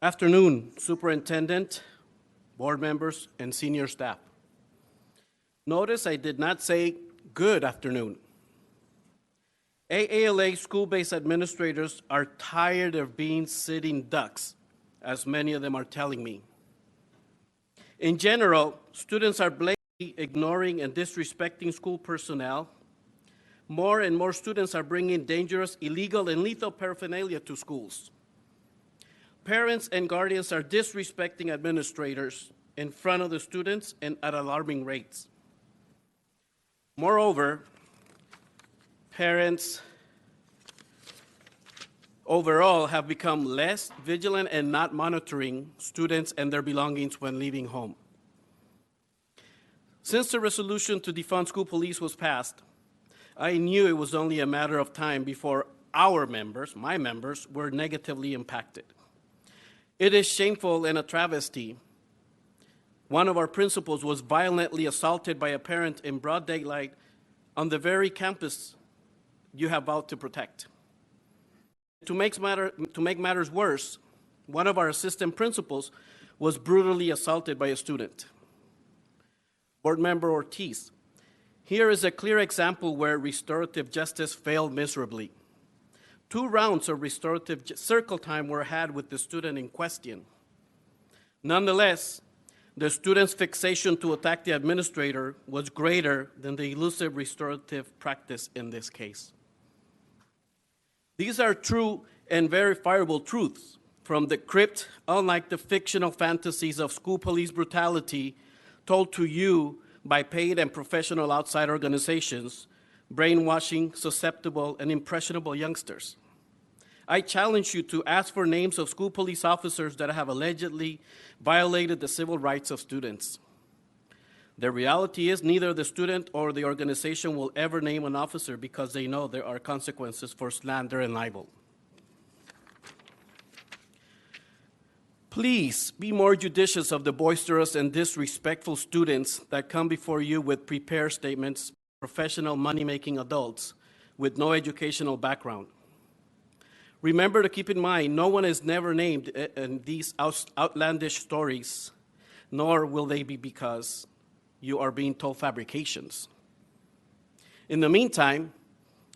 Afternoon, Superintendent, board members, and senior staff. Notice I did not say good afternoon. AALA school-based administrators are tired of being sitting ducks, as many of them are telling me. In general, students are blatantly ignoring and disrespecting school personnel. More and more students are bringing dangerous, illegal, and lethal paraphernalia to schools. Parents and guardians are disrespecting administrators in front of the students and at alarming rates. Moreover, parents overall have become less vigilant and not monitoring students and their belongings when leaving home. Since the resolution to defund school police was passed, I knew it was only a matter of time before our members, my members, were negatively impacted. It is shameful and a travesty. One of our principals was violently assaulted by a parent in broad daylight on the very campus you have vowed to protect. To make matters worse, one of our assistant principals was brutally assaulted by a student. Board Member Ortiz, here is a clear example where restorative justice failed miserably. 2 rounds of restorative circle time were had with the student in question. Nonetheless, the student's fixation to attack the administrator was greater than the elusive restorative practice in this case. These are true and verifiable truths from the crypt, unlike the fictional fantasies of school police brutality told to you by paid and professional outside organizations, brainwashing susceptible and impressionable youngsters. I challenge you to ask for names of school police officers that have allegedly violated the civil rights of students. The reality is neither the student or the organization will ever name an officer because they know there are consequences for slander and libel. Please be more judicious of the boisterous and disrespectful students that come before you with prepared statements, professional money-making adults with no educational background. Remember to keep in mind, no one is never named in these outlandish stories, nor will they be because you are being told fabrications. In the meantime,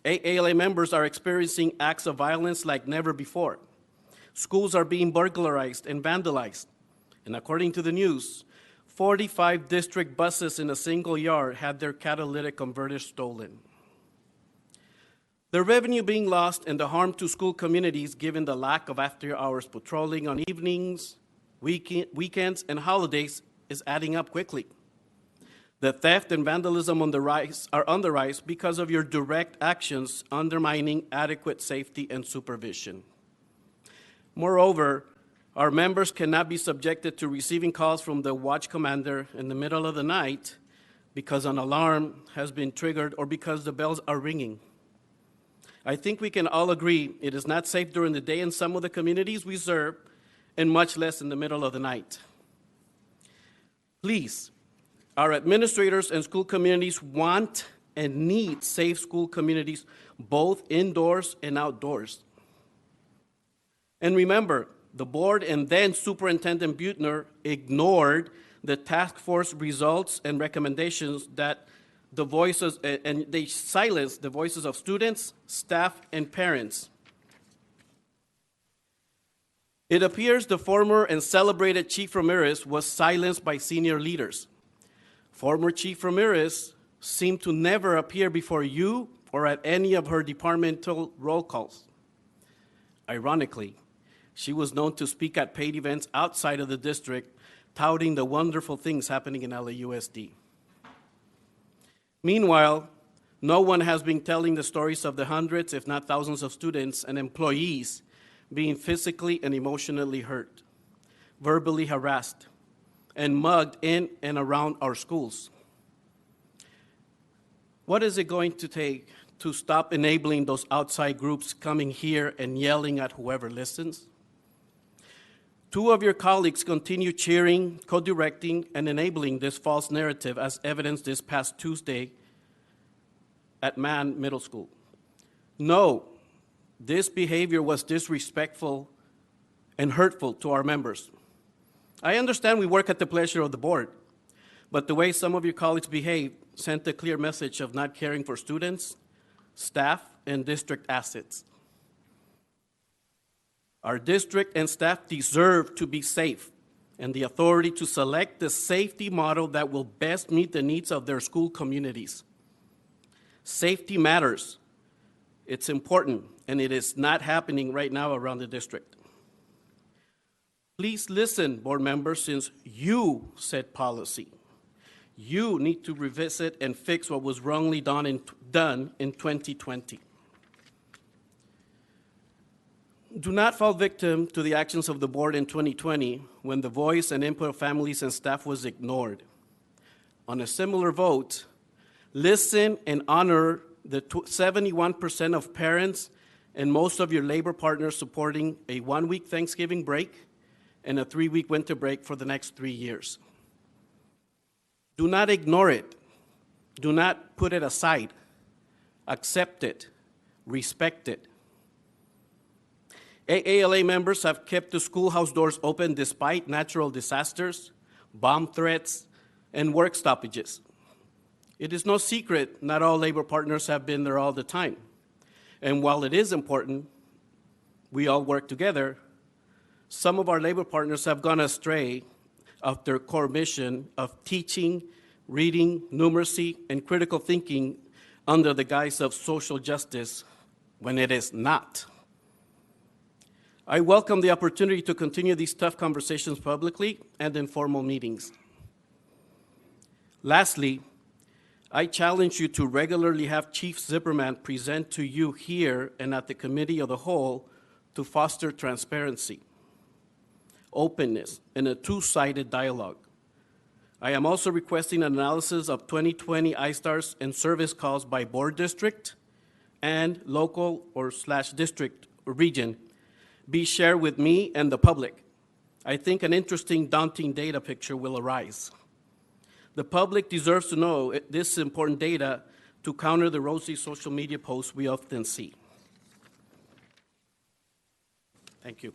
AALA members are experiencing acts of violence like never before. Schools are being burglarized and vandalized. And according to the news, 45 district buses in a single yard had their catalytic converters stolen. The revenue being lost and the harm to school communities given the lack of after-hours patrolling on evenings, weekends, and holidays is adding up quickly. The theft and vandalism are on the rise because of your direct actions undermining adequate safety and supervision. Moreover, our members cannot be subjected to receiving calls from the watch commander in the middle of the night because an alarm has been triggered or because the bells are ringing. I think we can all agree it is not safe during the day in some of the communities we serve, and much less in the middle of the night. Please, our administrators and school communities want and need safe school communities, both indoors and outdoors. And remember, the board and then Superintendent Buettner ignored the task force results and recommendations that the voices, and they silenced the voices of students, staff, and parents. It appears the former and celebrated Chief Ramirez was silenced by senior leaders. Former Chief Ramirez seemed to never appear before you or at any of her departmental roll calls. Ironically, she was known to speak at paid events outside of the district, touting the wonderful things happening in LAUSD. Meanwhile, no one has been telling the stories of the hundreds, if not thousands of students and employees being physically and emotionally hurt, verbally harassed, and mugged in and around our schools. What is it going to take to stop enabling those outside groups coming here and yelling at whoever listens? 2 of your colleagues continue cheering, co-directing, and enabling this false narrative as evidenced this past Tuesday at Mann Middle School. No, this behavior was disrespectful and hurtful to our members. I understand we work at the pleasure of the board, but the way some of your colleagues behaved sent a clear message of not caring for students, staff, and district assets. Our district and staff deserve to be safe and the authority to select the safety model that will best meet the needs of their school communities. Safety matters. It's important, and it is not happening right now around the district. Please listen, board members, since you set policy. You need to revisit and fix what was wrongly done in 2020. Do not fall victim to the actions of the board in 2020 when the voice and input of families and staff was ignored. On a similar vote, listen and honor the 71% of parents and most of your labor partners supporting a 1-week Thanksgiving break and a 3-week winter break for the next 3 years. Do not ignore it. Do not put it aside. Accept it. Respect it. AALA members have kept the schoolhouse doors open despite natural disasters, bomb threats, and work stoppages. It is no secret not all labor partners have been there all the time. And while it is important, we all work together, some of our labor partners have gone astray of their core mission of teaching, reading, numeracy, and critical thinking under the guise of social justice when it is not. I welcome the opportunity to continue these tough conversations publicly and in formal meetings. Lastly, I challenge you to regularly have Chief Zimmerman present to you here and at the Committee of the Whole to foster transparency, openness, and a two-sided dialogue. I am also requesting an analysis of 2020 ISTARS and service calls by board district and local or / district or region be shared with me and the public. I think an interesting, daunting data picture will arise. The public deserves to know this important data to counter the rosy social media posts we often see. Thank you.